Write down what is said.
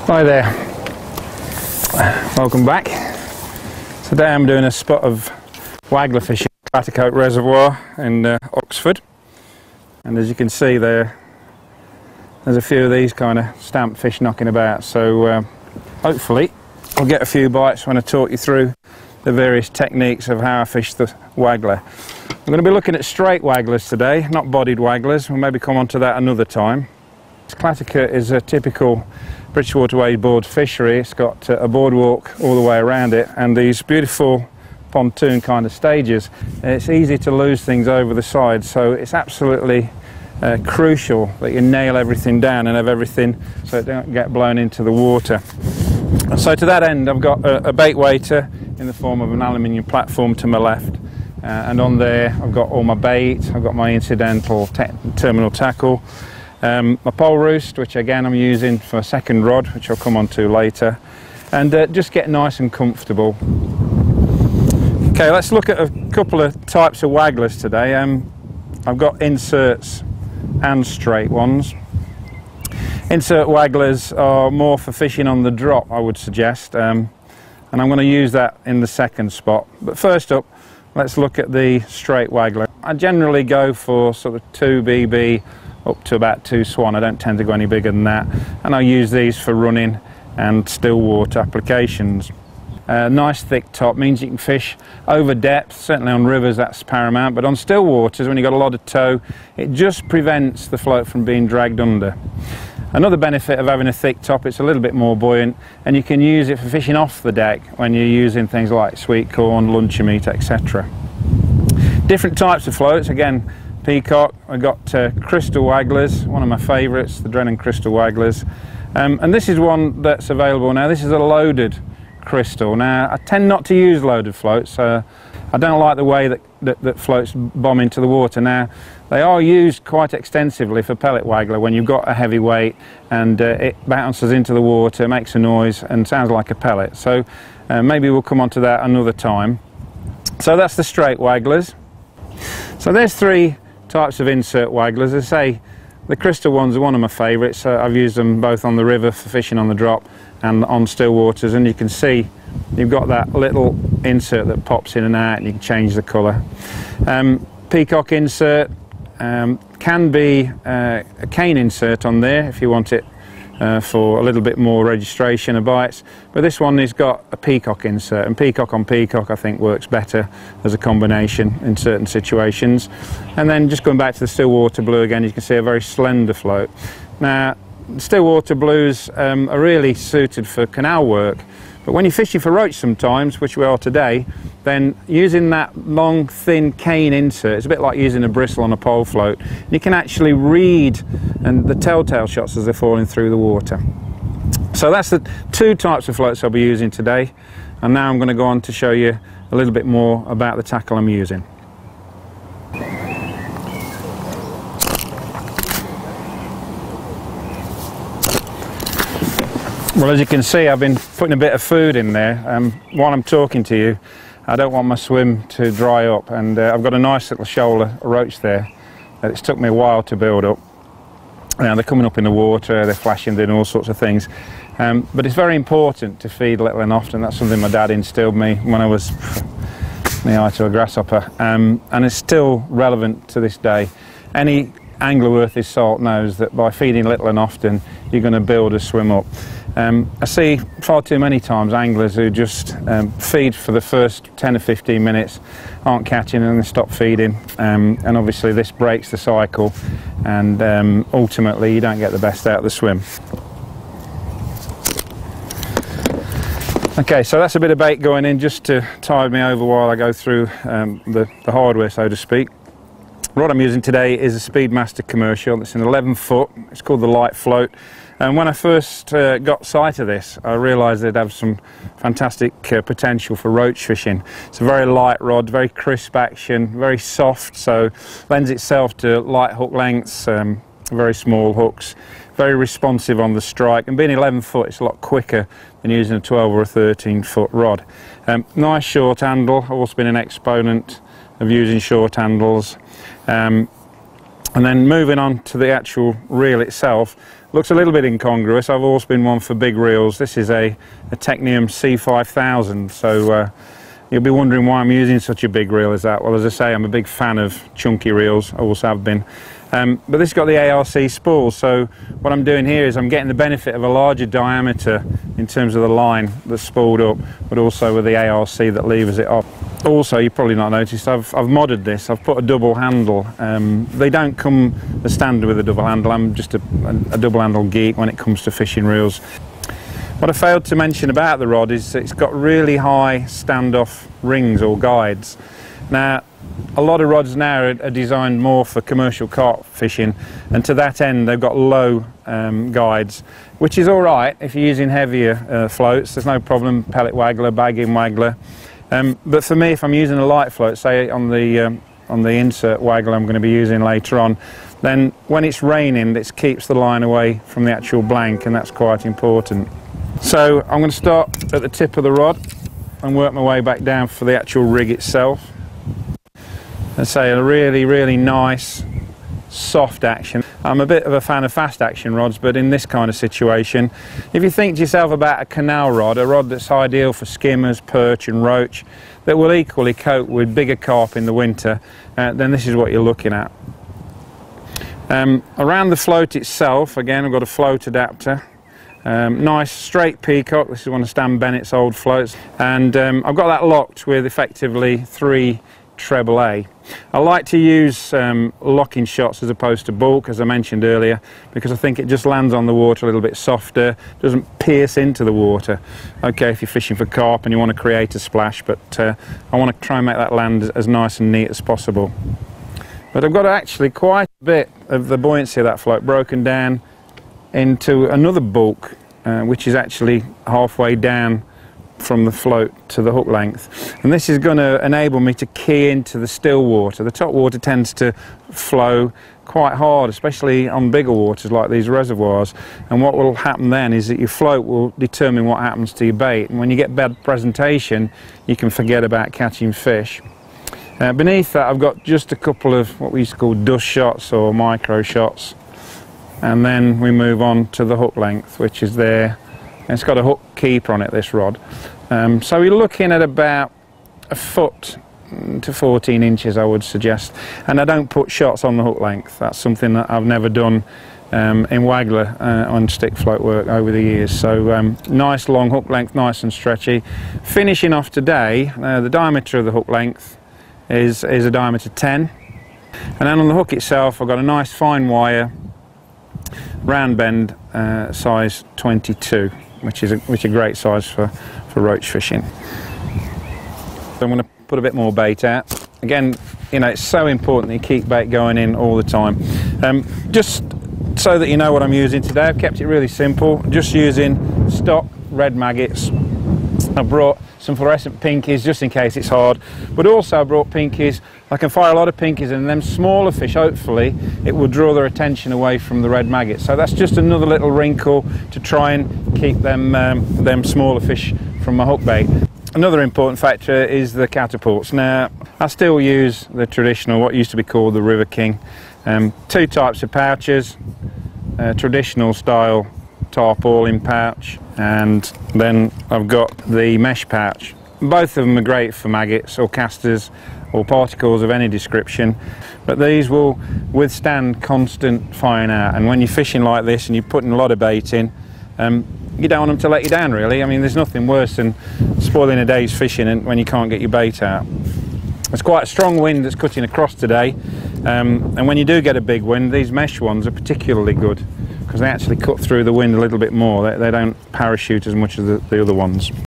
Hi there, welcome back. Today I'm doing a spot of waggler fishing at Clattercote Reservoir in Oxford, and as you can see there's a few of these kind of stamp fish knocking about, so hopefully I'll get a few bites when I talk you through the various techniques of how I fish the waggler. I'm going to be looking at straight wagglers today, not bodied wagglers. We'll maybe come on to that another time. Clattercote is a typical British waterway board fishery. It's got a boardwalk all the way around it and these beautiful pontoon kind of stages. It's easy to lose things over the side, so it's absolutely crucial that you nail everything down and have everything so it don't get blown into the water. And so to that end I've got a bait waiter in the form of an aluminium platform to my left, and on there I've got all my bait. I've got my incidental terminal tackle, my pole roost, which again I'm using for a second rod, which I'll come on to later, and just get nice and comfortable. Okay, let's look at a couple of types of wagglers today. I've got inserts and straight ones. Insert wagglers are more for fishing on the drop, I would suggest, and I'm going to use that in the second spot. But first up, let's look at the straight waggler. I generally go for sort of 2 BB up to about 2 swan. I don't tend to go any bigger than that, and I use these for running and still water applications. Nice thick top means you can fish over depth. Certainly on rivers that's paramount, but on still waters when you've got a lot of tow, it just prevents the float from being dragged under. Another benefit of having a thick top, it's a little bit more buoyant, and you can use it for fishing off the deck when you're using things like sweet corn, luncheon meat, etc. Different types of floats, again, peacock. I've got crystal wagglers, one of my favourites, the Drennan crystal wagglers, and this is one that's available now. This is a loaded crystal. Now I tend not to use loaded floats. I don't like the way that floats bomb into the water. Now they are used quite extensively for pellet waggler when you've got a heavy weight and it bounces into the water, makes a noise and sounds like a pellet. So maybe we'll come on to that another time. So that's the straight wagglers. So there's 3 types of insert wagglers. As I say, the crystal ones are one of my favourites. I've used them both on the river for fishing on the drop and on still waters, and you can see you've got that little insert that pops in and out and you can change the colour. Peacock insert can be a cane insert on there if you want it for a little bit more registration of bites, but this one has got a peacock insert, and peacock on peacock I think works better as a combination in certain situations. And then just going back to the still water blue again, you can see a very slender float. Now still water blues are really suited for canal work, but when you're fishing for roach sometimes, which we are today, then using that long thin cane insert, it's a bit like using a bristle on a pole float. You can actually read and the telltale shots as they're falling through the water. So that's the 2 types of floats I'll be using today, and now I'm going to go on to show you a little bit more about the tackle I'm using. Well, as you can see, I've been putting a bit of food in there. While I'm talking to you, I don't want my swim to dry up, and I've got a nice little shoal of roach there that it's took me a while to build up. Now they're coming up in the water, they're flashing, doing all sorts of things, but it's very important to feed little and often. That's something my dad instilled me when I was knee-high to a grasshopper, and it's still relevant to this day. Any angler worth his salt knows that by feeding little and often you're going to build a swim up. I see far too many times anglers who just feed for the first 10 or 15 minutes, aren't catching, and then stop feeding, and obviously this breaks the cycle, and ultimately you don't get the best out of the swim. Okay, so that's a bit of bait going in just to tide me over while I go through the hardware, so to speak. What I'm using today is a Speedmaster commercial. It's an 11 foot, it's called the Light Float. And when I first got sight of this, I realised they'd have some fantastic potential for roach fishing. It's a very light rod, very crisp action, very soft, so lends itself to light hook lengths, very small hooks, very responsive on the strike, and being 11 foot it's a lot quicker than using a 12 or a 13 foot rod. Nice short handle. I've also been an exponent of using short handles. And then moving on to the actual reel itself, looks a little bit incongruous. I've always been one for big reels. This is a Technium C5000, so you'll be wondering why I'm using such a big reel as that. Well, as I say, I'm a big fan of chunky reels, I always have been. But this has got the ARC spool, so what I'm doing here is I'm getting the benefit of a larger diameter in terms of the line that's spooled up, but also with the ARC that levers it off. Also, you've probably not noticed, I've modded this. I've put a double handle. They don't come as standard with a double handle. I'm just a double handle geek when it comes to fishing reels. What I failed to mention about the rod is it's got really high standoff rings or guides. Now, a lot of rods now are designed more for commercial carp fishing, and to that end they've got low guides, which is alright if you're using heavier floats. There's no problem, pellet waggler, bagging waggler. But for me, if I'm using a light float, say on the insert waggler I'm going to be using later on, then when it's raining it keeps the line away from the actual blank, and that's quite important. So I'm going to start at the tip of the rod and work my way back down for the actual rig itself. And say a really nice soft action. I'm a bit of a fan of fast action rods, but in this kind of situation, if you think to yourself about a canal rod, a rod that's ideal for skimmers, perch and roach, that will equally cope with bigger carp in the winter, then this is what you're looking at. Around the float itself, again I've got a float adapter. Nice straight peacock. This is one of Stan Bennett's old floats, and I've got that locked with effectively 3 treble A. I like to use locking shots as opposed to bulk, as I mentioned earlier, because I think it just lands on the water a little bit softer, doesn't pierce into the water. Okay, if you're fishing for carp and you want to create a splash, but I want to try and make that land as nice and neat as possible. But I've got actually quite a bit of the buoyancy of that float broken down into another bulk, which is actually halfway down from the float to the hook length, and this is going to enable me to key into the still water. The top water tends to flow quite hard, especially on bigger waters like these reservoirs, and what will happen then is that your float will determine what happens to your bait, and when you get bad presentation you can forget about catching fish. Beneath that I've got just a couple of what we used to call dust shots or micro shots, and then we move on to the hook length, which is there. It's got a hook keeper on it, this rod. So we're looking at about a foot to 14 inches, I would suggest. And I don't put shots on the hook length. That's something that I've never done in waggler on stick float work over the years. So nice long hook length, nice and stretchy. Finishing off today, the diameter of the hook length is a diameter 10. And then on the hook itself I've got a nice fine wire round bend size 22. Which is a great size for roach fishing. So I'm going to put a bit more bait out. Again, you know, it's so important that you keep bait going in all the time. Just so that you know what I'm using today, I've kept it really simple. Just using stock red maggots. I brought some fluorescent pinkies just in case it's hard, but also I brought pinkies. I can fire a lot of pinkies, and them smaller fish, hopefully it will draw their attention away from the red maggots. So that's just another little wrinkle to try and keep them smaller fish from my hook bait. Another important factor is the catapults. Now I still use the traditional, what used to be called the River King. 2 types of pouches, traditional style tarpaulin pouch, and then I've got the mesh pouch. Both of them are great for maggots or casters or particles of any description, but these will withstand constant firing out, and when you're fishing like this and you're putting a lot of bait in, you don't want them to let you down really. I mean, there's nothing worse than spoiling a day's fishing when you can't get your bait out. There's quite a strong wind that's cutting across today, and when you do get a big wind, these mesh ones are particularly good because they actually cut through the wind a little bit more. They don't parachute as much as the other ones.